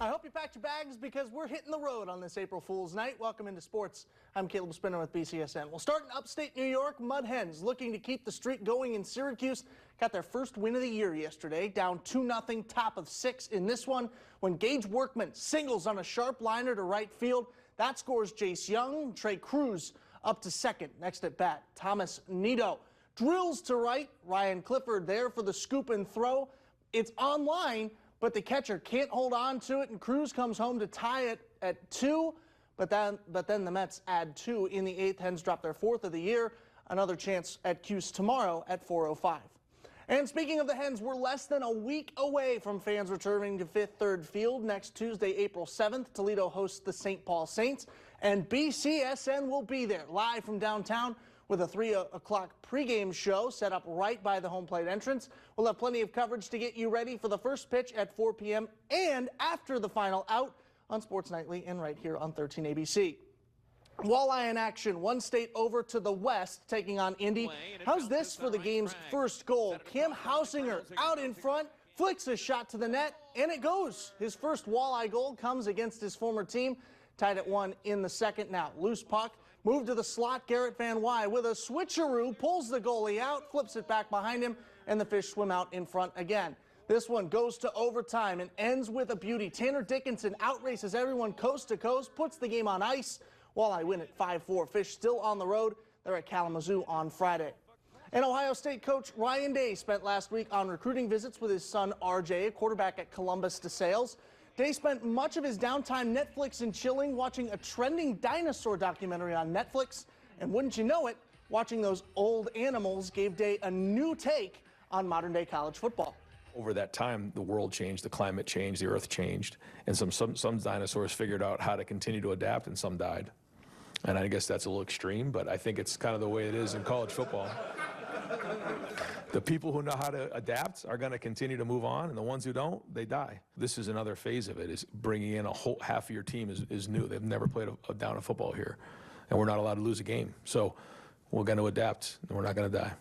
I hope you packed your bags because we're hitting the road on this April Fool's night. Welcome into sports. I'm Caleb Spinner with BCSN. We'll start in upstate New York. Mud Hens looking to keep the streak going in Syracuse. Got their first win of the year yesterday, down 2-0, top of 6 in this one. When Gage Workman singles on a sharp liner to right field, that scores Jace Young. Trey Cruz up to second. Next at bat, Thomas Nido drills to right. Ryan Clifford there for the scoop and throw. It's on line, but the catcher can't hold on to it, and Cruz comes home to tie it at 2. But then the Mets add 2 in the 8th. Hens drop their 4th of the year. Another chance at Cuse tomorrow at 4:05. And speaking of the Hens, we're less than a week away from fans returning to Fifth Third Field. Next Tuesday, April 7th, Toledo hosts the St. Paul Saints, and BCSN will be there live from downtown with a 3 o'clock pregame show set up right by the home plate entrance. We'll have plenty of coverage to get you ready for the first pitch at 4 p.m. and after the final out on Sports Nightly and right here on 13 ABC. Walleye in action, one state over to the west, taking on Indy. How's this for the game's first goal? Cam Hausinger out in front, flicks a shot to the net, and it goes. His first Walleye goal comes against his former team, tied at 1 in the second. Now, loose puck, moved to the slot. Garrett Van Wy with a switcheroo, pulls the goalie out, flips it back behind him, and the Fish swim out in front again. This one goes to overtime and ends with a beauty. Tanner Dickinson outraces everyone coast to coast, puts the game on ice. Walleye win at 5-4. Fish still on the road. They're at Kalamazoo on Friday. And Ohio State coach Ryan Day spent last week on recruiting visits with his son RJ, a quarterback at Columbus DeSales. Day spent much of his downtime Netflix and chilling, watching a trending dinosaur documentary on Netflix. And wouldn't you know it, watching those old animals gave Day a new take on modern-day college football. Over that time, the world changed, the climate changed, the earth changed, and some dinosaurs figured out how to continue to adapt, and some died. And I guess that's a little extreme, but I think it's kind of the way it is in college football. The people who know how to adapt are going to continue to move on, and the ones who don't, they die. This is another phase of it, is bringing in a whole half of your team is new. They've never played a down of football here, and we're not allowed to lose a game. So we're going to adapt, and we're not going to die.